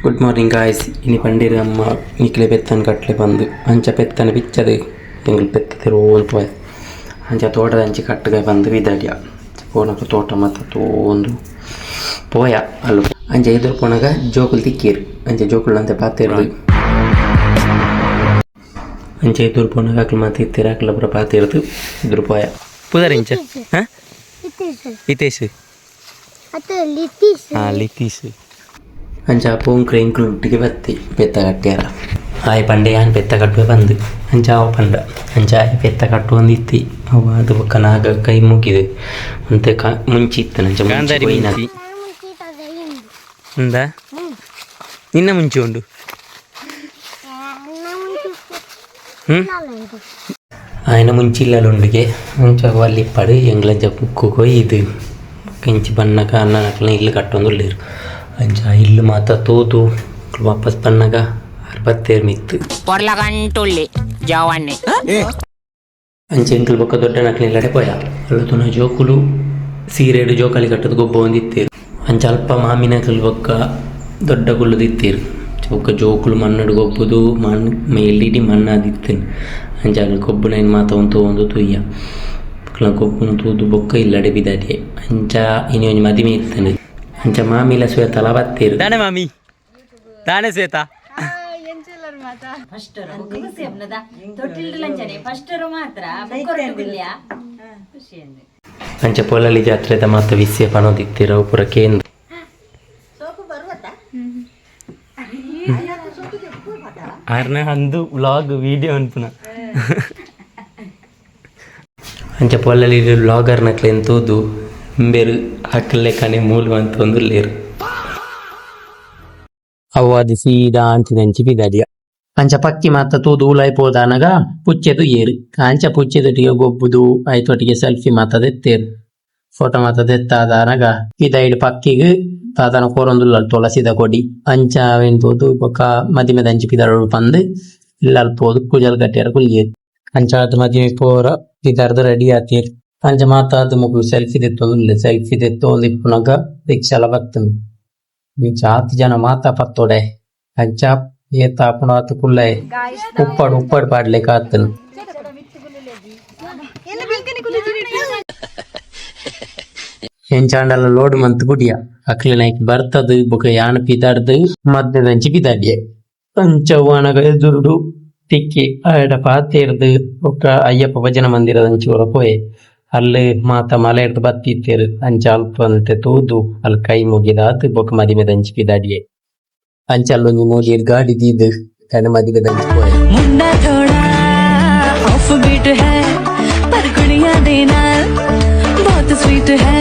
Good morning guys. ಇನಿ ಪಂಡೀರ ಅಮ್ಮ ನಿಕ್ಲೆ ಪೆತ್ತನ ಕಟ್ಲೆ ಬಂದು ಅಂಚ ಪೆತ್ತನ ಬಿಚ್ಚದು ಎಂಗ್ಳು ಪೆತ್ತದಿರೋ ಅಂತ ಅಂಚ ತೋಟದ ಅಂಚೆ ಕಟ್ಟಗೆ ಬಂದು ವಿದಾಡ್ಯ ಪೋನಕ ತೋಟ ಮತ್ತು ತೋಂದು ಪೋಯ ಅಲ್ಲ ಅಂಚ ಎದುರು ಪೋನಾಗ ಜೋಕುಲು ತಿಕ್ಕೀರು ಅಂಚೆ ಜೋಕುಲು ಅಂತೆ ಪಾತಿರ್ದು ಅಂಚೆ ಎದುರು ಪೋನಾಗ ಅಕ್ಲು ಮಾತು ಇತ್ತೀರ ಅಕ್ಲ ಪುರ ಪಾತಿರ್ದು ಎದುರು ಪೋಯ ಪುದರ್ ಇಂಚ ಹಾಂ ಹಿತೇಶ್ ಲಿತೀಶ್ ಅಂಚ ಪೋಂಕ್ರೆ ಇಂಕ್ಲು ಒಟ್ಟಿಗೆ ಬತ್ತಿ ಪೆತ್ತ ಕಟ್ಟ್ಯಾರ ಆಯ್ ಪಂಡೆ ಯಾನ್ ಪೆತ್ತ ಕಟ್ಟುವೆ ಬಂದು ಅಂಚ ಅವ ಪಂಡ ಅಂಚ ಆಯ್ ಪೆತ್ತ ಕಟ್ಟು ಒಂದಿತ್ತಿ ಅವ ಅದು ಪಕ್ಕ ನಾಗ ಕೈ ಮುಗಿದು ಅಂತೆ ಮುಂಚೆ ಇತ್ತು ನಂಚ ಅಂದ ನಿನ್ನ ಮುಂಚೆ ಉಂಡು ఆయన ముంచిల్లలుండిగే మంచిగా వాళ్ళు ఇప్పాడు ఎంగ్ల జప్పుకు ఇది కంచి పన్నాక అన్న నక్కల ఇల్లు కట్టొందు లేరు అంచా ఇల్లు మాత తోತು ವಾಪಸ್ ಪನ್ನಾಗ 67 ಮಿತ್ತು పొర్లగంటుల్లి జవాన్ని ಅಂಚೆ ಎಂಕಲ್ ಬೊಕ್ಕ ದೊಡ್ಡ ನಕ್ಲ ಇಲ್ಲಡೆ ಪೋಯ ಅಲ್ಲತುನ ಜೋಕುಲು ಸೀರೆಡು ಜೋಕಾಲಿ ಕಟ್ಟದ ಗೊಬ್ಬ ಒಂದಿತ್ತೇರು ಅಂಚ ಅಲ್ಪ ಮಾಮಿನಕಲ್ ಬೊಕ್ಕ ದೊಡ್ಡ ಕುಲ್ಲದಿತ್ತೇರು ಚೌಕ ಜೋಕುಲು ಮಣ್ಣಡು ಗೊಬ್ಬುದು ಮೇಲಿಡಿ ಮಣ್ಣಾದಿತ್ತೇನು ಅಂಚ ಅಲ್ಲಿ ಗೊಬ್ಬನ ಏನು ಮಾತ ಒಂದು ತುಯ್ಯ ಗೊಬ್ಬನ ತೂದು ಬೊಕ್ಕ ಇಲ್ಲಡೆ ಬಿದಾಡಿಯೆ ಅಂಚ ಇನಿ ಒಂಜಿ ಮದಿಮೆ ಇತ್ತೇನೆ ಅಂಚ ಮಾಮಿಲ ಶ್ವೇತ ಲವತ್ತೇರು ತಾನೆ ಮಾಮಿ ತಾನೆ ಶ್ವೇತ ಅಂಚ ಪೊಲಲಿ ಜಾತ್ರೆದ ಮಾತ ವಿಸ್ಯ ಪಣೋದಿತ್ತೀರ ಪುರ ಕೇಂದ್ರ ಆರ್ನ ಅಂದು ವ್ಲಾಗ್ ವಿಡಿಯೋ ಅನ್ಪುನ ಅಂಚ ಪೊಲಲಿ ವ್ಲಾಗರ್ ನಕ್ಲೆ ಎಂತೋದು ಬೇರು ಹಾಕಲ್ಲೇ ಕನೆ ಮೂಲ ಅಂತ ಒಂದು ಲೇರು ಅವು ಅದು ಸೀದಾ ಅಂಚಿದಂಚಿ ಬಿದಾಡಿಯ ಅಂಚ ಪಕ್ಕಿ ಮಾತ ತೂದು ಉಲಾಯ್ಪೋದಾನಗ ಪುಚ್ಚೆದು ಏರು ಅಂಚ ಪುಚ್ಚೆದೊಟ್ಟಿಗೆ ಗೊಬ್ಬುದು ಆಯ್ತೊಟ್ಟಿಗೆ ಸೆಲ್ಫಿ ಮಾತದೆತ್ತೇರು ಫೋಟೋ ಮಾತದೆತ್ತಾದಾನಗ ಇದೈಡ್ ಪಕ್ಕಿಗೆ ತಾತನ ಕೋರೊಂದುಲ್ಲ ತುಳಸಿದ ಕೊಡಿ ಅಂಚ ಅವೆಂತೋದು ಬೊಕ್ಕ ಮದಿಮೆದ ಅಂಚಿ ಪಿದಾರು ಬಂದು ಇಲ್ಲಲ್ಪೋದು ಕುಜಲ್ ಗಟ್ಟಿಯರ ಕುಲ್ಯೇರು ಅಂಚ ಅದು ಮದಿಮೆ ಪೋರ ಪಿದಾರ್ದು ರೆಡಿ ಆತೀರು ಅಂಚ ಮಾತಾದ ಮುಗು ಸೆಲ್ಫಿ ತೆತ್ತೊಂದು ಸೆಲ್ಫಿ ತೆತ್ತೊಂದು ಇಪ್ಪುನಗ ರಿಕ್ಷಾಲ ಬರ್ತನು ಜಾತಿ ಜನ ಮಾತಾ ಪತ್ತೋಡೆ ಅಂಚ ಏತ ಅಪುನಾತ್ ಕುಲ್ಲೆ ಉಪ್ಪಡು ಪಾಡ್ಲಿಕ್ಕೆ ಆತನು ಎಂಚಾಂಡಲ ಲೋಡ್ ಮಂತ್ ಗುಡಿಯ ಅಕ್ಲೆ ನೈಕ್ ಬರ್ತದ ಬೊಕ ಯಾನ ಪಿದಾರ್ದು ಮಧ್ಯದಂಚಿ ಪಿದಾಡ್ಯೆ ಅಂಚವನಗ ಎದುರುಡು ತಿಕ್ಕಿ ಆಡ ಪಾತೇರ್ದು ಬೊಕ ಅಯ್ಯಪ್ಪ ಭಜನ ಮಂದಿರದಂಚಿ ಹೊರ ಪೋಯೆ ಅಲ್ಲಿ ಮಾತ ಮಲೆ ಇರ್ದು ಬತ್ತಿತ್ತೇರು ಅಂಚ ಅಲ್ಪ ಅಂತೆ ತೂದು ಅಲ್ಲಿ ಕೈ ಮುಗಿದಾತು ಬೊಕ ಮದಿಮೆದಂಚಿ ಪಿದಾಡಿಯೆ ಅಂಚ ಅಲ್ಲೊಂದು ಮೋದಿಯರ್ ಗಾಡಿ ದೀದು ಕಣ ಮದಿಮೆದಂಚಿ ಪೋಯೆ मुंडा थोड़ा ऑफ बीट है पर गुड़िया देना बहुत स्वीट है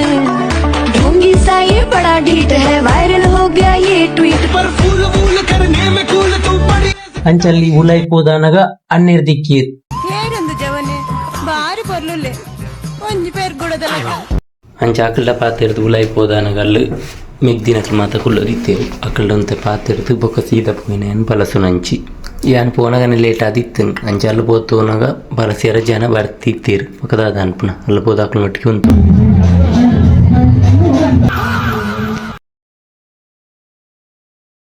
ढोंगी सा ये बड़ा ढीठ है वायरल हो गया ये ट्वीट पर फूल फूल करने में कूल तू पड़ी ಅಂಚ ಅಲ್ಲಿ ಉಲಾಯ್ಪೋದಾನಗ ಅನ್ನೇರ್ ದಿಕ್ಕೀರ್ ಹೇರಂದು ಜವನೆ ಬಾರಿ ಬರ್ಲುಲ್ಲೆ ಒಂಜಿ ಪೇರ್ ಗುಡದಲ್ಲ ಅಂಚ ಅಕಲ್ಡ ಪಾತಿರ್ದು ಉಲಾಯ್ಪೋದಾನಗ ಅಲ್ಲಿ ಮೆಗ್ದಿನಕ್ಲು ಮಾತ ಕುಲ್ಲದಿತ್ತೇರು ಅಕಲ್ಡಂತೆ ಪಾತಿರ್ದು ಬೊಕ ಸೀದಾ ಪೋಯಿನೇನು ಬಲಸುನಂಚಿ ಯಾನ್ ಪೋನಾಗನೆ ಲೇಟ್ ಆದಿತ್ತೇನು ಅಂಚ ಅಲ್ಲಿ ಪೋತೋನಾಗ ಬಲಸಿಯರ ಜನ ಬರ್ತಿತ್ತೇರು ಪಕ್ಕದಾದ ಅನ್ಪುನ ಅಲ್ಲಿ ಪೋದ ಅಕ್ಲು ಮಟ್ಟಿಗೆ ಉಂಟು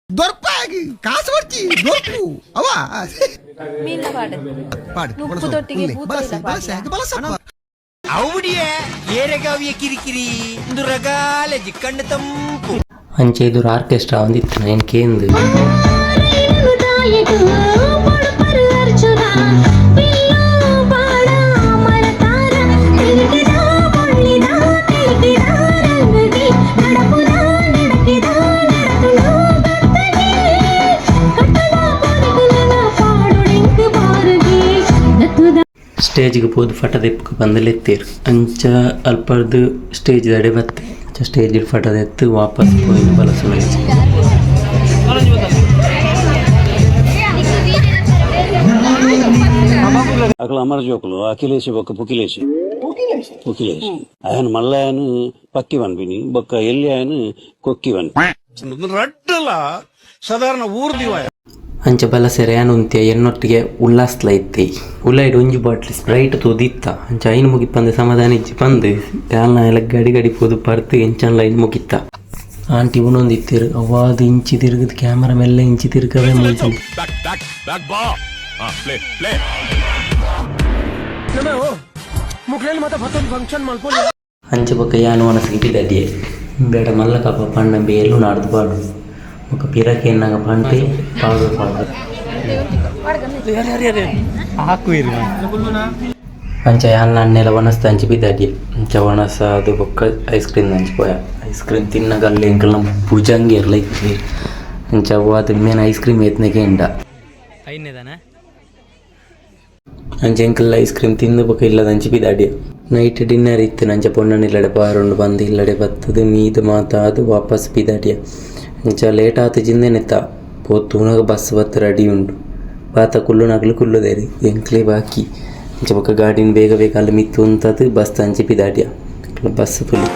ದೊರ್ಪಾಗಿ ಕಾಸು ಬರ್ತಿ ದೊರ್ಪು ಅವ ಮೀನ ಪಾಡು ಉಪ್ಪು ತೊಟ್ಟಿಗೆ ಕೂತಲ್ಲ ಅವಡಿಯ ಏರೆಗಾವಿಯ ಕಿರಿಕಿರಿ ಒಂದು ರಗಾಲ ಜಿಕ್ಕಂಡ ತಂಪು ಅಂಚೆ ಇದು ಆರ್ಕೆಸ್ಟ್ರಾ ಒಂದಿತ್ತು ಏನು ಕೇಂದ್ರ ಸ್ಟೇಜ್ಗೆ ಹೋದು ಫಟ ತೆಪ್ಪಕ್ಕೆ ಬಂದಲೆತ್ತೇರು ಅಂಚ ಅಲ್ಪದ್ದು ಸ್ಟೇಜ್ ದಡೆ ಬತ್ತೆ ಅಂಚ ಸ್ಟೇಜ್ ಫಟ ತೆತ್ತು ವಾಪಸ್ ಹೋಗಿ ಬಲಸು అక్కడ అమర జోకులు అఖిలేసి బొక్క పుకిలేసి ఆయన మళ్ళీ ఆయన పక్కి వన్పిని బొక్క ఎల్లి ఆయన కొక్కి వన్పి ರಡ್ಡಲ್ಲ ಸಾಧಾರಣ ಊರ್ ದಿವಾಯ ಅಂಚ ಬಲಸೆರೆ ಅನುಂತ್ಯ ಎನ್ನೊಟ್ಟಿಗೆ ಉಲ್ಲಾಸ್ಲ ಇತ್ತೆ ಉಳ್ಳಾಯ್ಡು ಒಂಜಿ ಬಾಟ್ಲಿ ಸ್ಪ್ರೈಟ್ ತೋದಿತ್ತ ಅಂಚ ಐನು ಮುಗಿಪ್ಪಂದೆ ಸಮಾಧಾನ ಇಜ್ಜಿ ಪಂದು ಯಾಲ್ನ ಎಲ್ಲ ಗಡಿ ಪೋದು ಪರ್ತು ಎಂಚನ್ಲ ಐನು ಮುಗಿತ್ತ ಆಂಟಿ ಉಣೊಂದು ಇತ್ತಿರು ಅವಾದು ಇಂಚಿ ತಿರುಗದು ಕ್ಯಾಮರಾ ಮೆಲ್ಲ ಇಂಚಿ ತಿರುಗವೇ ಮುಂಚೆ ಅಂಚೆ ಪಕ್ಕ ಯಾನು ಮನಸ್ಸಿಗೆ ಬಿದ್ದಡಿಯೇ ಬೇಡ ಮಲ್ಲ ಕಪ್ಪ ಪಣ್ಣ ಬೇಲು ನಾಡ್ದು ಪಾಡು ఒక పిరకి ఎన్నాక పంటి పాడు పాడు ಅಂಚ ಯಾನ್ನೆಲ್ಲ ಒಣಸ್ತ ಹಂಚಿ ಬಿದ್ದಾಡಿ ಅಂಚ ಒಣಸ ಅದು ಬೊಕ್ಕ ಐಸ್ ಕ್ರೀಮ್ ಹಂಚಿಪೋಯ ಐಸ್ ಕ್ರೀಮ್ ತಿನ್ನಗಲ್ಲ ಎಂಕಲ್ ನಮ್ಮ ಭುಜಂಗಿ ಇರಲ ಇತ್ತು ಅಂಚ ಅದು ಮೇನ್ ಐಸ್ ಕ್ರೀಮ್ ಎತ್ನಕ್ಕೆ ಎಂಡ ಅಂಚ ಎಂಕಲ್ ಐಸ್ ಕ್ರೀಮ್ ತಿಂದು ಬೊಕ್ಕ ಇಲ್ಲದ ಹಂಚಿ ಬಿದ್ದಾಡಿ ನೈಟ್ ಡಿನ್ನರ್ ಇತ್ತು ನಂಚ ಪೊಣ್ಣನ ಇಲ್ಲಡೆ ಪಾರುಂಡು ಬಂದು ಇಲ್ಲಡೆ ಬತ್ತದು ಮೀದು ಮಾತಾದು ವಾಪಸ್ ಬಿದ್ದಾಡಿಯ ಅಂಚ ಲೇಟ್ ಆತ ಜಿಂದೆನೆತ್ತ ಪೋತುನಾಗ ಬಸ್ ಬತ್ತು ರೆಡಿ ಉಂಡು ಪಾತ ಕುಲ್ಲು ನಗಲು ಕುಲ್ಲುದೇರಿ ಎಂಕ್ಲೆ ಬಾಕಿ ಅಂಚ ಬೊಕ್ಕ ಗಾಡಿನ ಬೇಗ ಬೇಗ ಅಲ್ಲಿ ಮಿತ್ತು ಅಂತದು ಬಸ್ ಅಂಚಿ ಪಿದಾಡಿಯ ಬಸ್ ಫುಲ್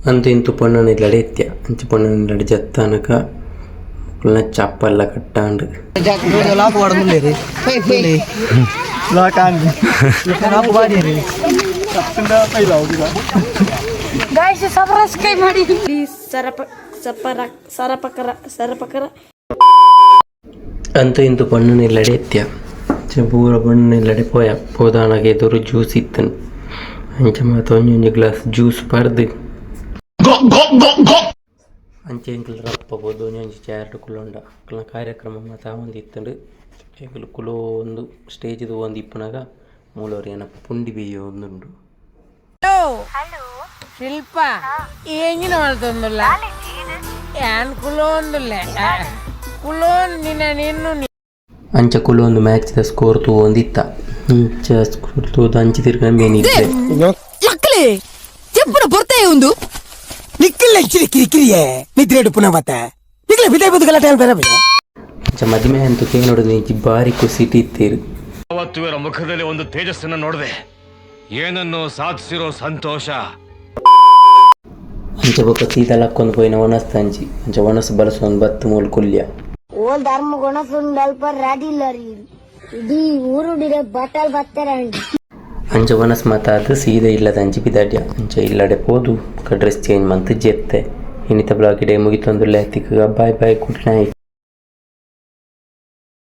ಅಂತ ಇಂತು ಪೊಣ್ಣನ ಇಲ್ಲಡೆ ಎತ್ಯ ಅಂಚ ಪೊಣ್ಣನ ಇಲ್ಲಡೆ ಜತ್ತಾನಕ ಚಪ್ಪಲ್ಲ ಕಟ್ಟಾಂಡು ಅಂತ ಇಂತು ಪೊಣ್ಣನ ಇಲ್ಲಡೆ ಎತ್ಯ ಪೂರ ಪೊಣ್ಣನ ಇಲ್ಲಡೆ ಪೋದಾನಾಗ ಎದುರು ಜ್ಯೂಸ್ ಇತ್ತನು ಅಂಚ ಮಾತು ಒಂದೊಂದು ಗ್ಲಾಸ್ ಜ್ಯೂಸ್ ಪರ್ದು ಅಂಚೆ ಎಂಕಲ್ ರಪ್ಪ ಬೋದು ಒಂಜಿ ಚಾರ್ಡ್ ಕುಲೊಂಡ ಅಕ್ಲ ಕಾರ್ಯಕ್ರಮ ಮಾತ ಒಂದಿತ್ತಂಡು ಎಂಕಲ್ ಕುಲೋ ಒಂದು ಸ್ಟೇಜ್ದು ಒಂದು ಇಪ್ಪನಾಗ ಮೂಲವ್ರು ಏನಪ್ಪ ಪುಂಡಿ ಬೇಯೋ ಒಂದುಂಡು ಶಿಲ್ಪ ಏಂಗಿನ ಮಾಡ್ತೊಂದುಲ್ಲ ಯಾನ್ ಕುಲೋ ಒಂದುಲ್ಲ ಕುಲೋ ನಿನ್ನು ಅಂಚ ಕುಲೋ ಒಂದು ಮ್ಯಾಚ್ದ ಸ್ಕೋರ್ ತೂ ಒಂದಿತ್ತ ಅಂಚ ಸ್ಕೋರ್ ತೂದು ಅಂಚಿ ತಿರ್ಗ ಮೇನಿದ್ದೆ చెప్పుడు పొరతే ఉంది నిక్కలే కిరికిరియే నిద్రేడు పునవతే నిక్కలే బిదే బుదగల ಟೈಮ್ ಬೇರೆ ಅಂಚ ಮದುವೆ ಅಂತೂ ನೋಡು ನೀ ಬಾರಿ ಖುಷಿಟಿ ಇತ್ತೀರಿ ಅವತ್ತು ಇವರ ಮುಖದಲ್ಲಿ ಒಂದು ತೇಜಸ್ಸನ್ನು ನೋಡಿದೆ ಏನನ್ನು ಸಾಧಿಸಿರೋ ಸಂತೋಷ ಅಂಚ ಬೊಕ್ಕ ಸೀದಲಕ್ಕೊಂದು ಪೋಯಿನ ಒಣಸ್ತ ಅಂಚಿ ಅಂಚ ಒಣಸು ಬಳಸೊಂದು ಬತ್ತು ಮೂಲು ಕುಲ್ಯ ಓಲ್ ಧರ್ಮ ಗುಣಸುಂದು ಅಲ್ಪ ರಾಡಿಲ್ಲ ರೀ ಇಡೀ ಊರು ಬಟ್ಟಲ್ ಬತ್ತರ ಅಂಚ ಒಣಸ್ ಮಾತಾದ ಸೀದಾ ಇಲ್ಲದ ಅಂಚಿ ಬಿದ್ದಾಡ್ಯ ಅಂಚ ಇಲ್ಲಡೆ ಹೋದು ಡ್ರೆಸ್ ಚೇಂಜ್ ಮಂತ್ ಜೆತ್ತೆ ಇನ್ನಿತ ಬ್ಲಾಗ್ ಇಡೇ ಮುಗಿತೊಂದು ಲೆತ್ತಿಗ ಬಾಯ್ ಬಾಯ್ ಗುಡ್ ನೈಟ್.